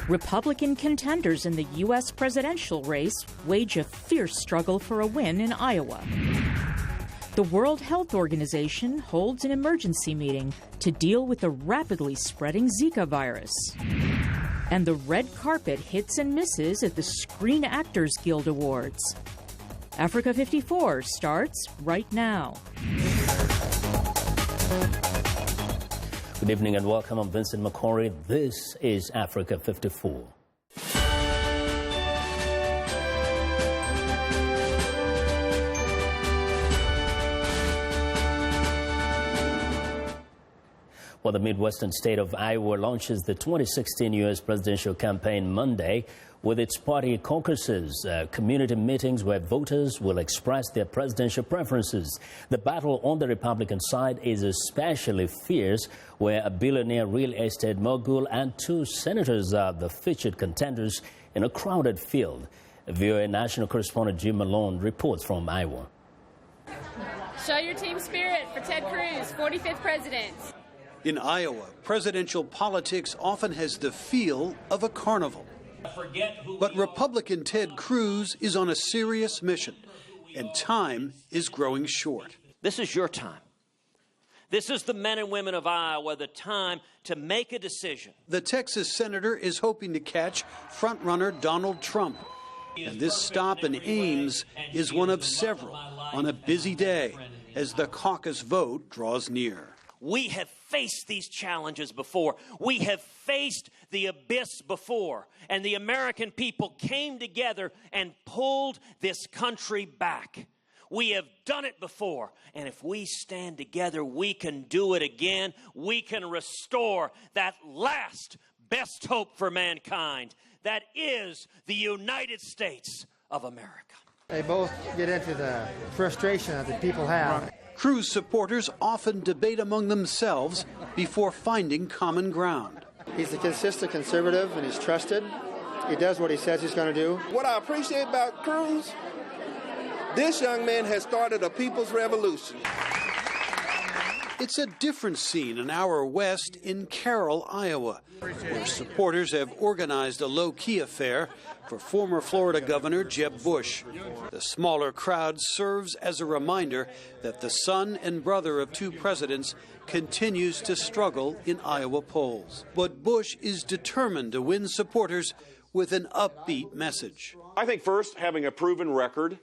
Republican contenders in the U.S. presidential race wage a fierce struggle for a win in Iowa. The World Health Organization holds an emergency meeting to deal with the rapidly spreading Zika virus. And the red carpet hits and misses at the Screen Actors Guild Awards. Africa 54 starts right now. Good evening and welcome. I'm Vincent Makori. This is Africa 54. Well, the Midwestern state of Iowa launches the 2016 U.S. presidential campaign Monday with its party caucuses, community meetings where voters will express their presidential preferences. The battle on the Republican side is especially fierce, where a billionaire real estate mogul and two senators are the featured contenders in a crowded field. VOA national correspondent Jim Malone reports from Iowa. Show your team spirit for Ted Cruz, 45th president. In Iowa, presidential politics often has the feel of a carnival. But Republican Ted Cruz is on a serious mission, and time is growing short. This is your time. This is the men and women of Iowa, the time to make a decision. The Texas senator is hoping to catch frontrunner Donald Trump. And this stop in Ames is one of several on a busy day as the caucus vote draws near. We have faced these challenges before. We have faced the abyss before. And the American people came together and pulled this country back. We have done it before. And if we stand together, we can do it again. We can restore that last best hope for mankind. That is the United States of America. They both get into the frustration that the people have. Cruz supporters often debate among themselves before finding common ground. He's a consistent conservative and he's trusted. He does what he says he's going to do. What I appreciate about Cruz, this young man has started a people's revolution. It's a different scene an hour west in Carroll, Iowa, where supporters have organized a low-key affair for former Florida Governor Jeb Bush. The smaller crowd serves as a reminder that the son and brother of two presidents continues to struggle in Iowa polls. But Bush is determined to win supporters with an upbeat message. I think first, having a proven record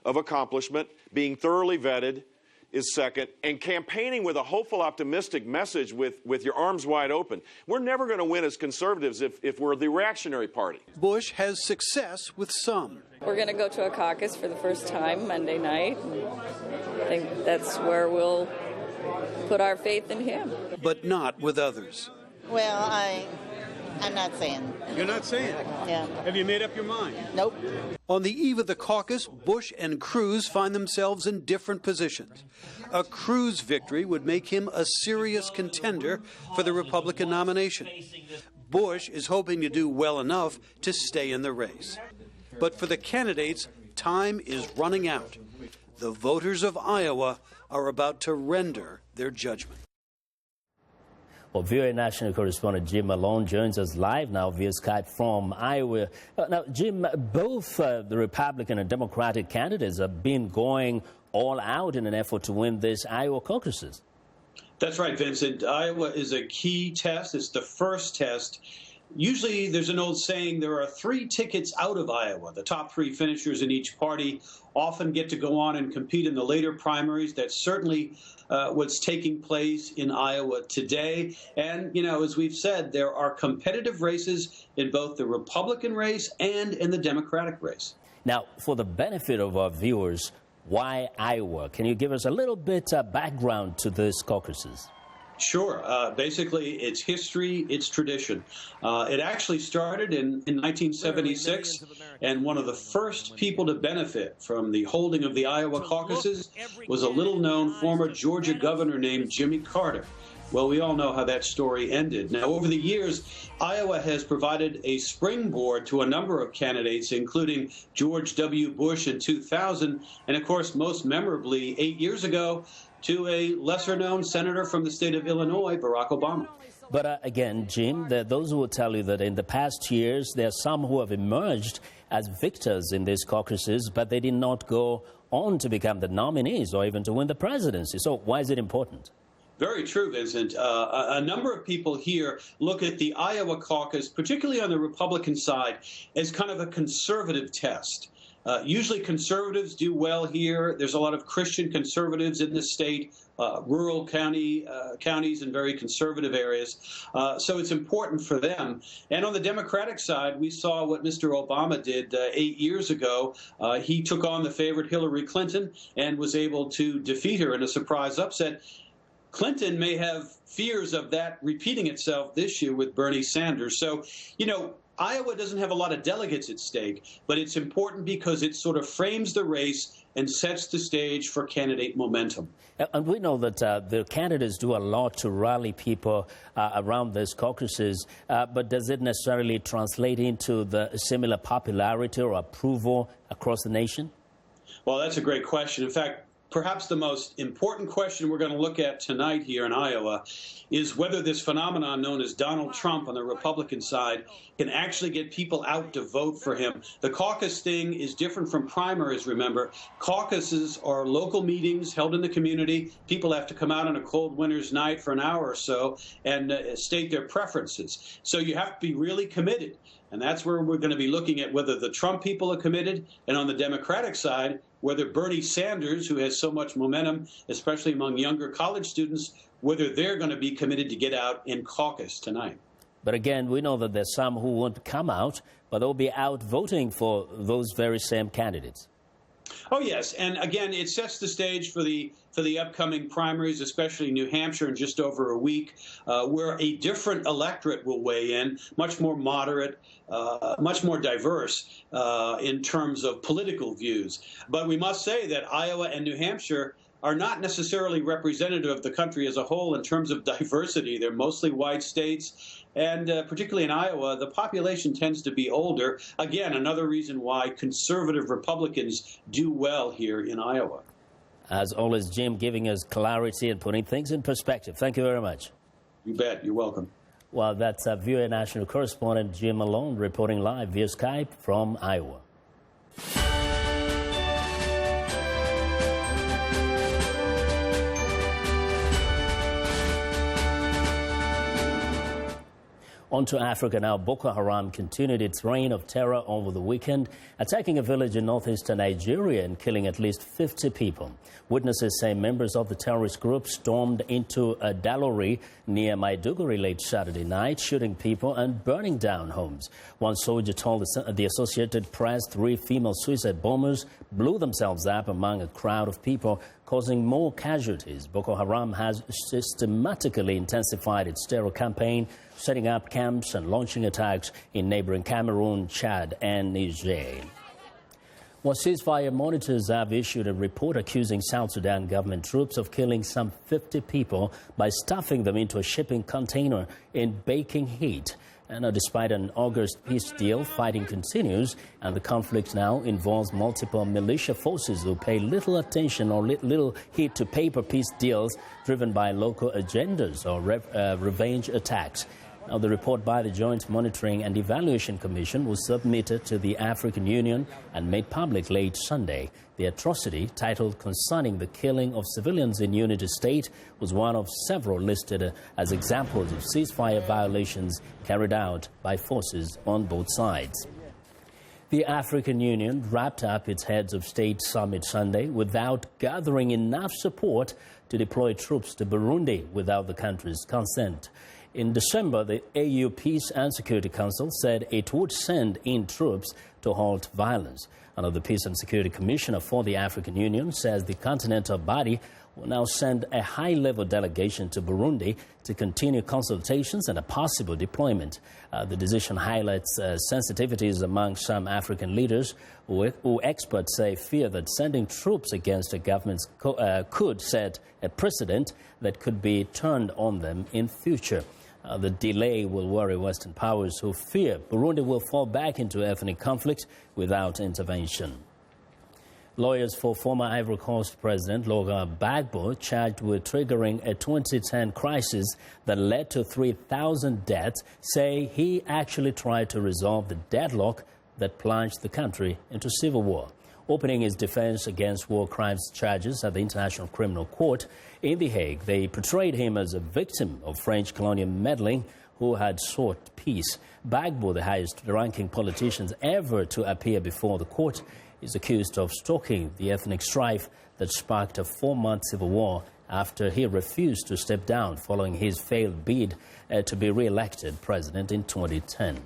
of accomplishment, being thoroughly vetted, is second, and campaigning with a hopeful, optimistic message with your arms wide open. We're never going to win as conservatives if we're the reactionary party. Bush has success with some. We're going to go to a caucus for the first time Monday night. I think that's where we'll put our faith in him. But not with others. Well, I'm not saying. You're not saying? Yeah. Have you made up your mind? Nope. On the eve of the caucus, Bush and Cruz find themselves in different positions. A Cruz victory would make him a serious contender for the Republican nomination. Bush is hoping to do well enough to stay in the race. But for the candidates, time is running out. The voters of Iowa are about to render their judgment. Well, VOA national correspondent Jim Malone joins us live now via Skype from Iowa. Now, Jim, both the Republican and Democratic candidates have been going all out in an effort to win this Iowa caucuses. That's right, Vincent. Iowa is a key test. It's the first test. Usually there's an old saying, there are 3 tickets out of Iowa. The top 3 finishers in each party often get to go on and compete in the later primaries. That's certainly what's taking place in Iowa today. And, you know, as we've said, there are competitive races in both the Republican race and in the Democratic race. Now, for the benefit of our viewers, why Iowa? Can you give us a little bit of background to these caucuses? Sure. Basically, it's history, it's tradition. It actually started in 1976, and one of the first people to benefit from the holding of the Iowa caucuses was a little-known former Georgia governor named Jimmy Carter. Well, we all know how that story ended. Now, over the years, Iowa has provided a springboard to a number of candidates, including George W. Bush in 2000, and, of course, most memorably, 8 years ago, to a lesser-known senator from the state of Illinois, Barack Obama. But again, Jim, there are those who will tell you that in the past years, there are some who have emerged as victors in these caucuses, but they did not go on to become the nominees or even to win the presidency. So why is it important? Very true, Vincent. A number of people here look at the Iowa caucus, particularly on the Republican side, as kind of a conservative test. Usually conservatives do well here. There's a lot of Christian conservatives in this state, rural counties and very conservative areas. So it's important for them. And on the Democratic side, we saw what Mr. Obama did 8 years ago. He took on the favorite Hillary Clinton and was able to defeat her in a surprise upset. Clinton may have fears of that repeating itself this year with Bernie Sanders. So, you know, Iowa doesn't have a lot of delegates at stake, but it's important because it sort of frames the race and sets the stage for candidate momentum. And we know that the candidates do a lot to rally people around these caucuses, but does it necessarily translate into the similar popularity or approval across the nation? Well, that's a great question. In fact, perhaps the most important question we're going to look at tonight here in Iowa is whether this phenomenon known as Donald Trump on the Republican side can actually get people out to vote for him. The caucus thing is different from primaries, remember. Caucuses are local meetings held in the community. People have to come out on a cold winter's night for an hour or so and state their preferences. So you have to be really committed. And that's where we're going to be looking at whether the Trump people are committed, and on the Democratic side, whether Bernie Sanders, who has so much momentum, especially among younger college students, whether they're going to be committed to get out in caucus tonight. But again, we know that there's some who won't come out, but they'll be out voting for those very same candidates. Oh, yes. And again, it sets the stage for the upcoming primaries, especially New Hampshire in just over a week, where a different electorate will weigh in, much more moderate, much more diverse in terms of political views. But we must say that Iowa and New Hampshire are not necessarily representative of the country as a whole in terms of diversity. They're mostly white states. And particularly in Iowa, the population tends to be older. Again, another reason why conservative Republicans do well here in Iowa. As always, Jim, giving us clarity and putting things in perspective. Thank you very much. You bet. You're welcome. Well, that's VOA national correspondent Jim Malone reporting live via Skype from Iowa. On to Africa now. Boko Haram continued its reign of terror over the weekend, attacking a village in northeastern Nigeria and killing at least 50 people. Witnesses say members of the terrorist group stormed into a Dalori near Maiduguri late Saturday night, shooting people and burning down homes. One soldier told the Associated Press 3 female suicide bombers blew themselves up among a crowd of people, causing more casualties. Boko Haram has systematically intensified its terror campaign, setting up camps and launching attacks in neighboring Cameroon, Chad, and Niger. Well, ceasefire monitors have issued a report accusing South Sudan government troops of killing some 50 people by stuffing them into a shipping container in baking heat. And despite an August peace deal, fighting continues, and the conflict now involves multiple militia forces who pay little attention or little heed to paper peace deals driven by local agendas or revenge attacks. Now, the report by the Joint Monitoring and Evaluation Commission was submitted to the African Union and made public late Sunday. The atrocity, titled Concerning the Killing of Civilians in Unity State, was one of several listed as examples of ceasefire violations carried out by forces on both sides. The African Union wrapped up its heads of state summit Sunday without gathering enough support to deploy troops to Burundi without the country's consent. In December, the AU Peace and Security Council said it would send in troops to halt violence. The Peace and Security Commissioner for the African Union says the continental body will now send a high-level delegation to Burundi to continue consultations and a possible deployment. The decision highlights sensitivities among some African leaders who experts say fear that sending troops against a government could set a precedent that could be turned on them in future. The delay will worry Western powers who fear Burundi will fall back into ethnic conflict without intervention. Lawyers for former Ivory Coast President Laurent Gbagbo, charged with triggering a 2010 crisis that led to 3,000 deaths, say he actually tried to resolve the deadlock that plunged the country into civil war. Opening his defense against war crimes charges at the International Criminal Court in The Hague, they portrayed him as a victim of French colonial meddling who had sought peace. Gbagbo, the highest-ranking politician ever to appear before the court, is accused of stoking the ethnic strife that sparked a 4-month civil war after he refused to step down following his failed bid to be re-elected president in 2010.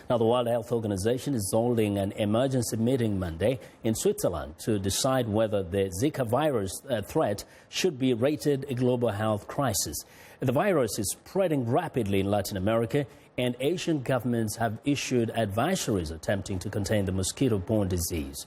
Now, the World Health Organization is holding an emergency meeting Monday in Switzerland to decide whether the Zika virus threat should be rated a global health crisis. The virus is spreading rapidly in Latin America, and Asian governments have issued advisories attempting to contain the mosquito-borne disease.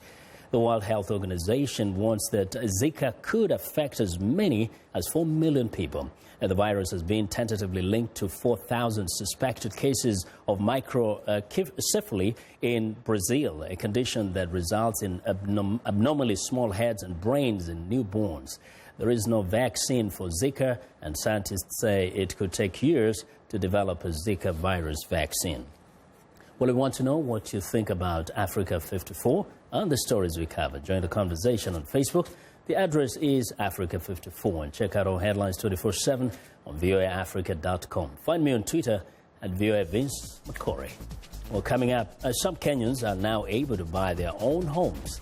The World Health Organization warns that Zika could affect as many as 4 million people. The virus has been tentatively linked to 4,000 suspected cases of microcephaly in Brazil, a condition that results in abnormally small heads and brains in newborns. There is no vaccine for Zika, and scientists say it could take years to develop a Zika virus vaccine. Well, we want to know what you think about Africa 54 and the stories we cover. Join the conversation on Facebook. The address is Africa54, and check out our headlines 24/7 on voaafrica.com. Find me on Twitter at VOA Vincent Makori. Well, coming up, some Kenyans are now able to buy their own homes.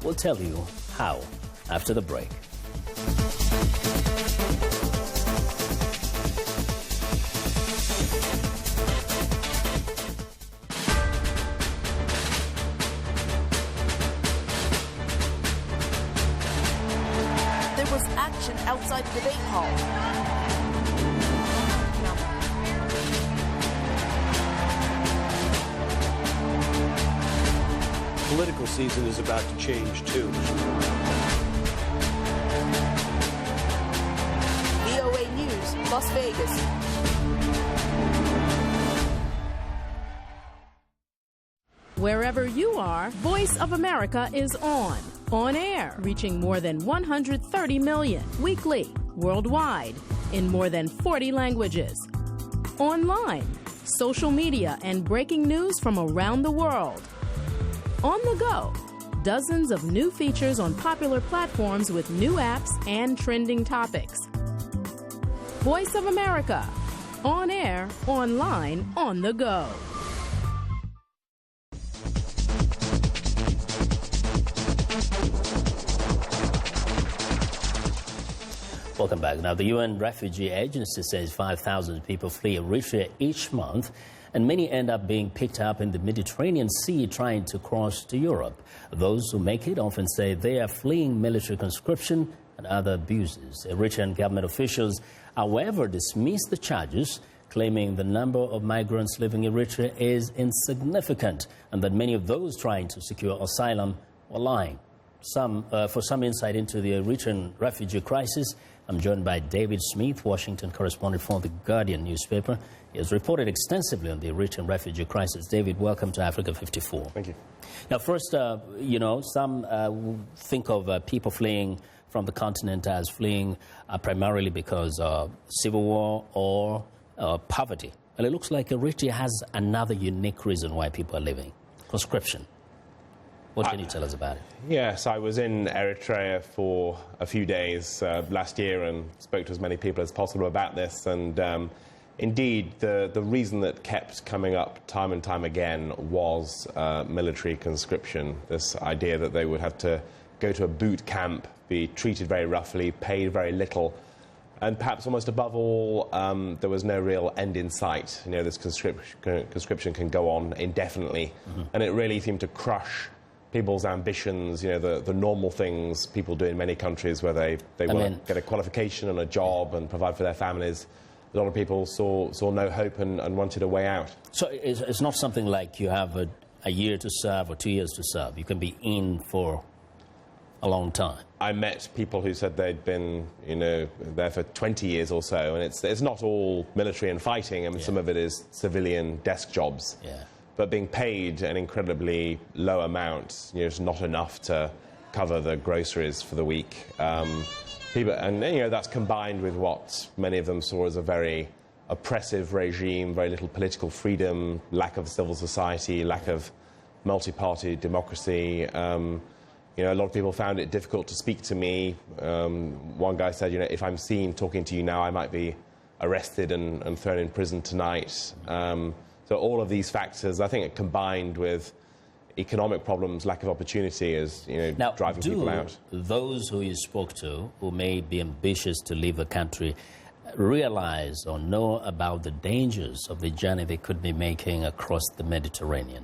We'll tell you how after the break. Outside the debate hall. Political season is about to change, too. VOA News, Las Vegas. Wherever you are, Voice of America is on. On air, reaching more than 130 million weekly, worldwide, in more than 40 languages. Online, social media, and breaking news from around the world. On the go, dozens of new features on popular platforms with new apps and trending topics. Voice of America, on air, online, on the go. Welcome back. Now, the UN Refugee Agency says 5,000 people flee Eritrea each month, and many end up being picked up in the Mediterranean Sea trying to cross to Europe. Those who make it often say they are fleeing military conscription and other abuses. Eritrean government officials, however, dismiss the charges, claiming the number of migrants living in Eritrea is insignificant and that many of those trying to secure asylum were lying. For some insight into the Eritrean refugee crisis, I'm joined by David Smith, Washington correspondent for The Guardian newspaper. He has reported extensively on the Eritrean refugee crisis. David, welcome to Africa 54. Thank you. Now, first, some think of people fleeing from the continent as fleeing primarily because of civil war or poverty. Well, it looks like Eritrea has another unique reason why people are leaving: conscription. What can you tell us about it? Yes, I was in Eritrea for a few days last year and spoke to as many people as possible about this. And indeed, the reason that kept coming up time and time again was military conscription. This idea that they would have to go to a boot camp, be treated very roughly, paid very little. And perhaps almost above all, there was no real end in sight. You know, this conscription can go on indefinitely. Mm-hmm. And it really seemed to crush people's ambitions, you know, the normal things people do in many countries where they want to get a qualification and a job and provide for their families. A lot of people saw no hope and wanted a way out. So it's not something like you have a year to serve or 2 years to serve. You can be in for a long time. I met people who said they'd been, you know, there for 20 years or so, and it's not all military and fighting. I mean, some of it is civilian desk jobs. Yeah. But being paid an incredibly low amount, you know, it's not enough to cover the groceries for the week. People, and that's combined with what many of them saw as a very oppressive regime, very little political freedom, lack of civil society, lack of multi-party democracy. A lot of people found it difficult to speak to me. One guy said, if I'm seen talking to you now, I might be arrested and thrown in prison tonight. So all of these factors, I think, combined with economic problems, lack of opportunity, is driving people out. Those who you spoke to, who may be ambitious to leave the country, realize or know about the dangers of the journey they could be making across the Mediterranean?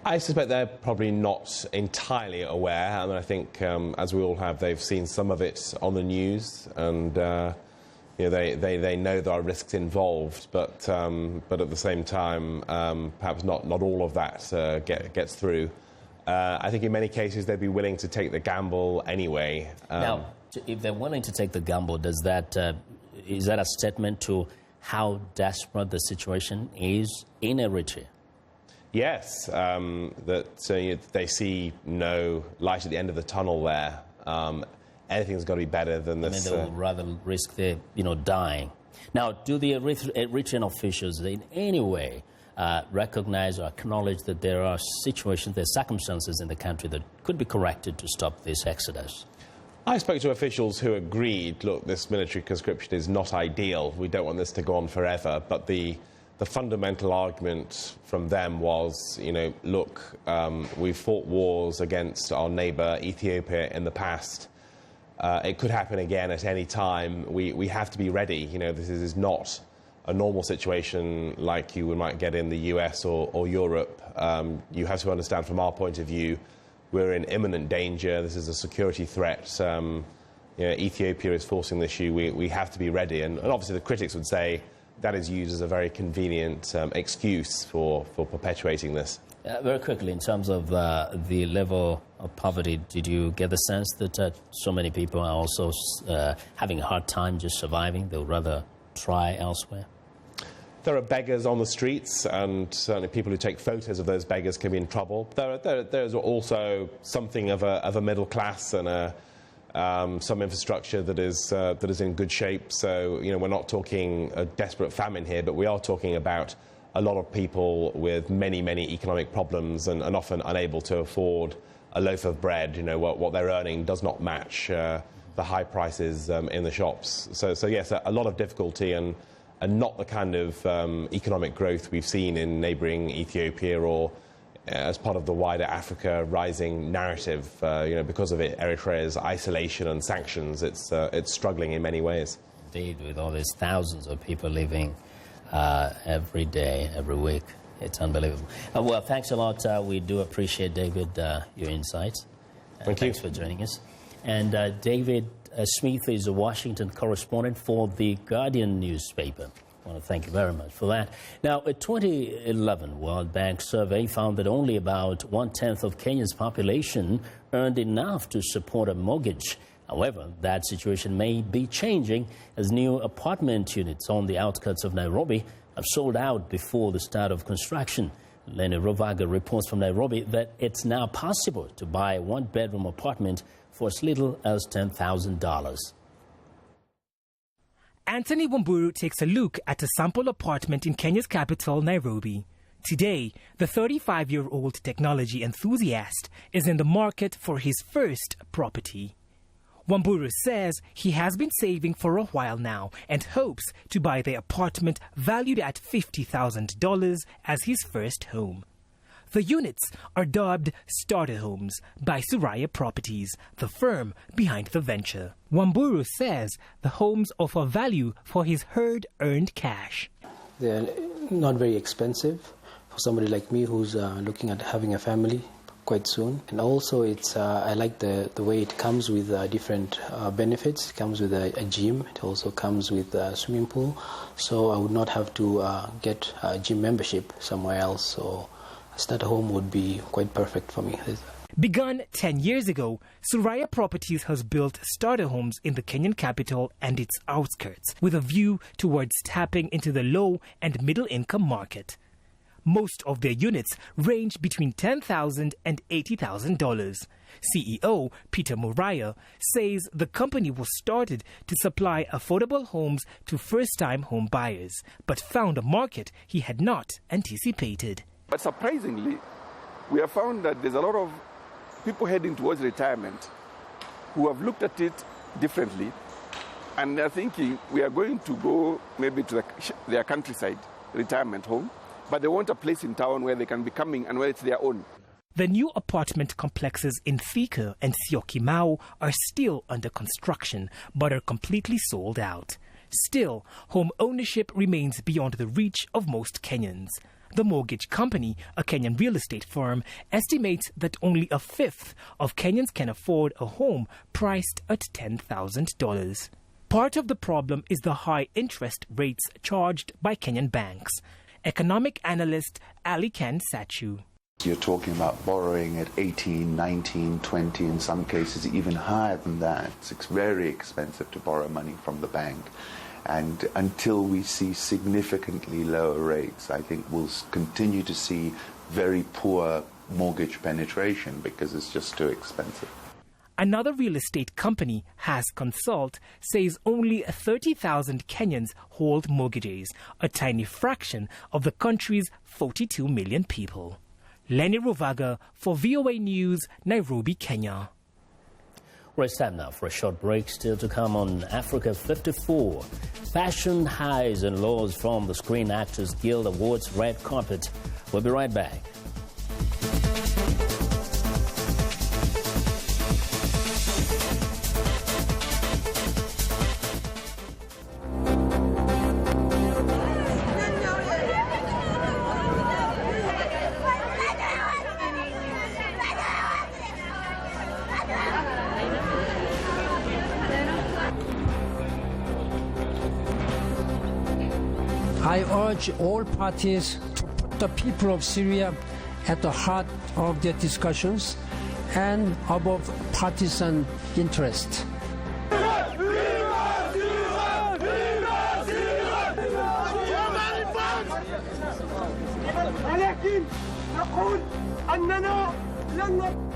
I suspect they're probably not entirely aware. I mean, I think, as we all have, they've seen some of it on the news, and they know there are risks involved, but at the same time, perhaps not all of that gets through. I think in many cases they'd be willing to take the gamble anyway. Now, if they're willing to take the gamble, is that a statement to how desperate the situation is in Eritrea? Yes, that they see no light at the end of the tunnel there. Anything's got to be better than this. I mean, they would rather risk their, dying. Now, do the Eritrean officials in any way recognize or acknowledge that there are situations, there are circumstances in the country that could be corrected to stop this exodus? I spoke to officials who agreed, look, this military conscription is not ideal. We don't want this to go on forever. But the fundamental argument from them was, look, we've fought wars against our neighbour Ethiopia in the past. It could happen again at any time. We have to be ready. This is not a normal situation like you might get in the US or Europe. You have to understand, from our point of view, we're in imminent danger. This is a security threat. Ethiopia is forcing the issue. We have to be ready. And obviously the critics would say that is used as a very convenient excuse for perpetuating this. Very quickly, in terms of the level of poverty, did you get the sense that so many people are also having a hard time just surviving? They'll rather try elsewhere? There are beggars on the streets, and certainly people who take photos of those beggars can be in trouble. There's also something of a middle class and some infrastructure that is in good shape. So, we're not talking a desperate famine here, but we are talking about a lot of people with many, many economic problems and often unable to afford a loaf of bread. What they're earning does not match the high prices in the shops. So yes, a lot of difficulty and not the kind of economic growth we've seen in neighbouring Ethiopia or as part of the wider Africa rising narrative. Because of Eritrea's isolation and sanctions, it's struggling in many ways. Indeed, with all these thousands of people living every day, every week. It's unbelievable. Well, thanks a lot. We do appreciate, David, your insights. Thank you. Thanks for joining us. And David Smith is a Washington correspondent for the Guardian newspaper. I want to thank you very much for that. Now, a 2011 World Bank survey found that only about 1/10 of Kenya's population earned enough to support a mortgage. However, that situation may be changing as new apartment units on the outskirts of Nairobi have sold out before the start of construction. Lenny Rovaga reports from Nairobi that it's now possible to buy a one-bedroom apartment for as little as $10,000. Anthony Wamburu takes a look at a sample apartment in Kenya's capital, Nairobi. Today, the 35-year-old technology enthusiast is in the market for his first property. Wamburu says he has been saving for a while now and hopes to buy the apartment valued at $50,000 as his first home. The units are dubbed starter homes by Suraya Properties, the firm behind the venture. Wamburu says the homes offer value for his hard-earned cash. They're not very expensive for somebody like me who's looking at having a family quite soon. And also I like the way it comes with different benefits. It comes with a gym. It also comes with a swimming pool. So I would not have to get a gym membership somewhere else. So a starter home would be quite perfect for me. Begun 10 years ago, Suraya Properties has built starter homes in the Kenyan capital and its outskirts with a view towards tapping into the low and middle income market. Most of their units range between $10,000 and $80,000. CEO Peter Moriah says the company was started to supply affordable homes to first-time home buyers, but found a market he had not anticipated. But surprisingly, we have found that there's a lot of people heading towards retirement who have looked at it differently, and they're thinking we are going to go maybe to their countryside retirement home, but they want a place in town where they can be coming and where it's their own. The new apartment complexes in Thika and Syokimau are still under construction, but are completely sold out. Still, home ownership remains beyond the reach of most Kenyans. The mortgage company, a Kenyan real estate firm, estimates that only a fifth of Kenyans can afford a home priced at $10,000. Part of the problem is the high interest rates charged by Kenyan banks. Economic analyst Ali Ken Sachu. You're talking about borrowing at 18, 19, 20, in some cases even higher than that. It's very expensive to borrow money from the bank. And until we see significantly lower rates, I think we'll continue to see very poor mortgage penetration because it's just too expensive. Another real estate company, Has Consult, says only 30,000 Kenyans hold mortgages, a tiny fraction of the country's 42 million people. Lenny Ruvaga for VOA News, Nairobi, Kenya. Well, it's time now for a short break. Still to come on Africa 54. Fashion highs and lows from the Screen Actors Guild Awards red carpet. We'll be right back. I urge all parties to put the people of Syria at the heart of their discussions and above partisan interest. ولكن نقول أننا لن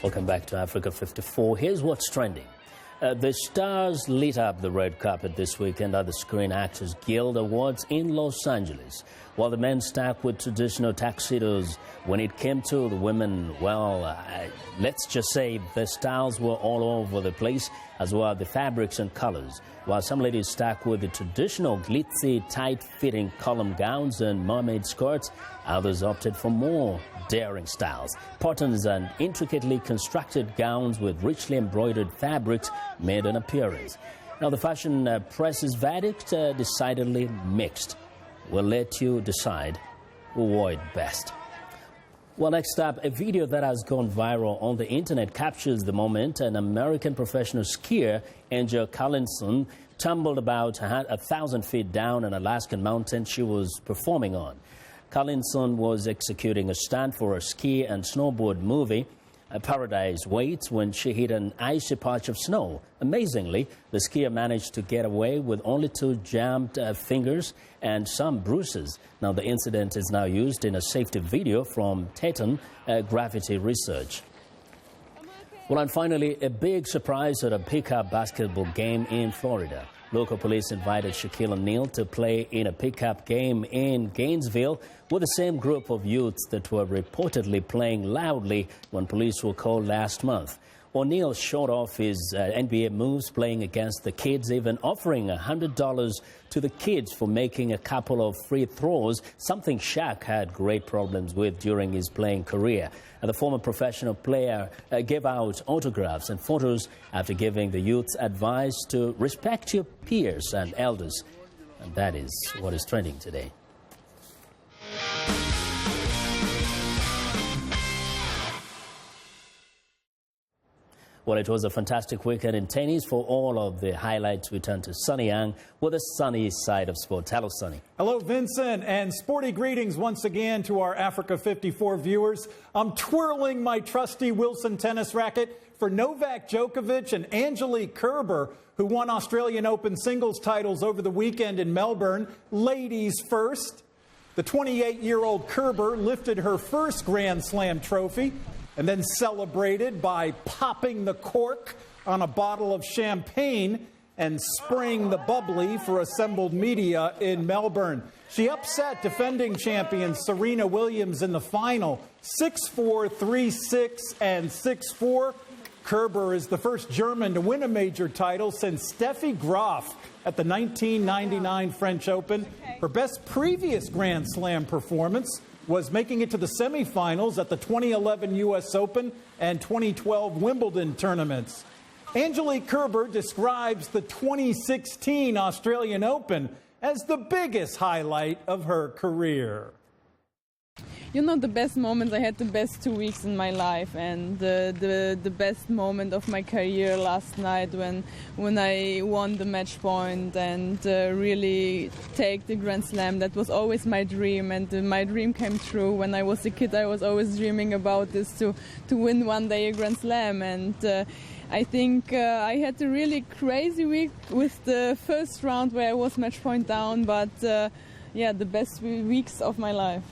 Welcome back to Africa 54. Here's what's trending. The stars lit up the red carpet this weekend at the Screen Actors Guild Awards in Los Angeles. While the men stuck with traditional tuxedos, when it came to the women, well, let's just say the styles were all over the place, as well as the fabrics and colors. While some ladies stuck with the traditional glitzy, tight-fitting column gowns and mermaid skirts, others opted for more daring styles. Patterns and intricately constructed gowns with richly embroidered fabrics made an appearance. Now, the fashion press's verdict decidedly mixed. We'll let you decide who wore it best. Well, next up, a video that has gone viral on the internet captures the moment an American professional skier, Angel Carlinson, tumbled about 1,000 feet down an Alaskan mountain she was performing on. Carlinson was executing a stunt for a ski and snowboard movie, Paradise Waits, when she hit an icy patch of snow. Amazingly, the skier managed to get away with only 2 jammed fingers and some bruises. Now, the incident is now used in a safety video from Teton Gravity Research. Well, and finally, a big surprise at a pickup basketball game in Florida. Local police invited Shaquille O'Neal to play in a pickup game in Gainesville with the same group of youths that were reportedly playing loudly when police were called last month. O'Neal showed off his NBA moves playing against the kids, even offering $100 to the kids for making a couple of free throws, something Shaq had great problems with during his playing career. The former professional player gave out autographs and photos after giving the youths advice to respect your peers and elders. And that is what is trending today. Well, it was a fantastic weekend in tennis. For all of the highlights, we turn to Sunny Yang with the sunny side of sports. Hello, Sunny. Hello, Vincent, and sporty greetings once again to our Africa 54 viewers. I'm twirling my trusty Wilson tennis racket for Novak Djokovic and Angelique Kerber, who won Australian Open singles titles over the weekend in Melbourne. Ladies first. The 28-year-old Kerber lifted her first Grand Slam trophy and then celebrated by popping the cork on a bottle of champagne and spraying the bubbly for assembled media in Melbourne. She upset defending champion Serena Williams in the final, 6-4, 3-6, and 6-4. Kerber is the first German to win a major title since Steffi Graf at the 1999 French Open. Her best previous Grand Slam performance was making it to the semifinals at the 2011 U.S. Open and 2012 Wimbledon tournaments. Angelique Kerber describes the 2016 Australian Open as the biggest highlight of her career. You know, the best moments, I had the best 2 weeks in my life, and the best moment of my career last night when I won the match point and really take the Grand Slam. That was always my dream, and my dream came true. When I was a kid, I was always dreaming about this, to win one day a Grand Slam, and I think I had a really crazy week with the first round where I was match point down, but yeah, the best weeks of my life.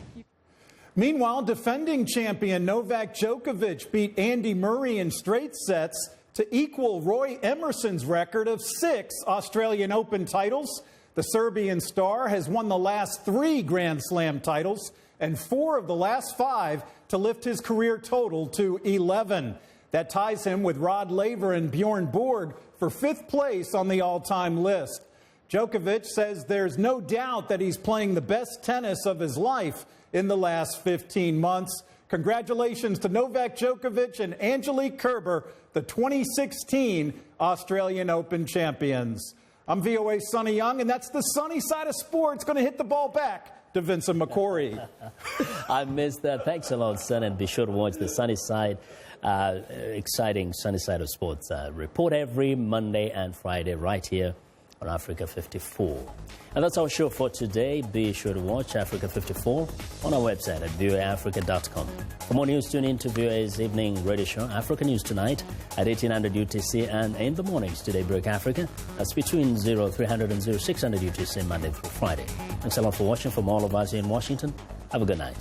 Meanwhile, defending champion Novak Djokovic beat Andy Murray in straight sets to equal Roy Emerson's record of 6 Australian Open titles. The Serbian star has won the last 3 Grand Slam titles and 4 of the last 5 to lift his career total to 11. That ties him with Rod Laver and Bjorn Borg for 5th place on the all-time list. Djokovic says there's no doubt that he's playing the best tennis of his life in the last 15 months. Congratulations to Novak Djokovic and Angelique Kerber, the 2016 Australian Open champions. I'm VOA Sunny Young, and that's the sunny side of sports. Going to hit the ball back to Vincent Makori. I missed that. Thanks a lot, son, and be sure to watch the sunny side, exciting sunny side of sports report every Monday and Friday right here on Africa 54. And that's our show for today. Be sure to watch Africa 54 on our website at voaafrica.com. For more news, tune in to VOA's evening radio show, Africa News Tonight, at 1800 UTC and in the mornings to Daybreak Africa. That's between 0300 and 0600 UTC Monday through Friday. Thanks a lot for watching. From all of us here in Washington, have a good night.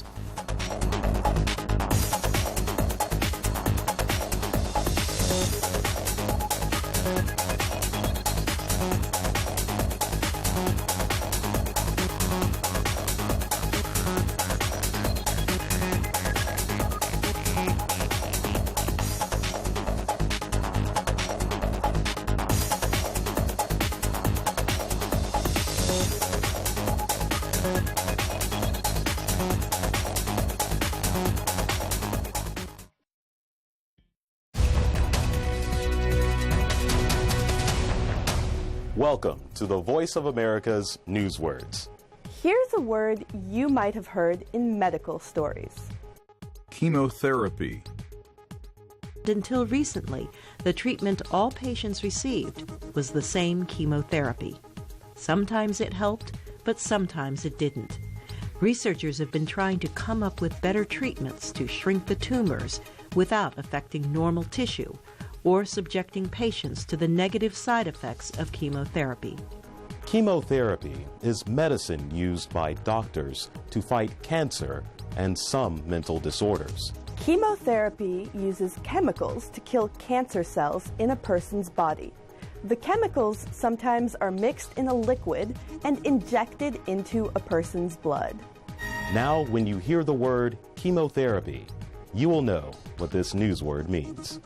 Welcome to the Voice of America's Newswords. Here's a word you might have heard in medical stories. Chemotherapy. Until recently, the treatment all patients received was the same chemotherapy. Sometimes it helped, but sometimes it didn't. Researchers have been trying to come up with better treatments to shrink the tumors without affecting normal tissue or subjecting patients to the negative side effects of chemotherapy. Chemotherapy is medicine used by doctors to fight cancer and some mental disorders. Chemotherapy uses chemicals to kill cancer cells in a person's body. The chemicals sometimes are mixed in a liquid and injected into a person's blood. Now, when you hear the word chemotherapy, you will know what this newsword means.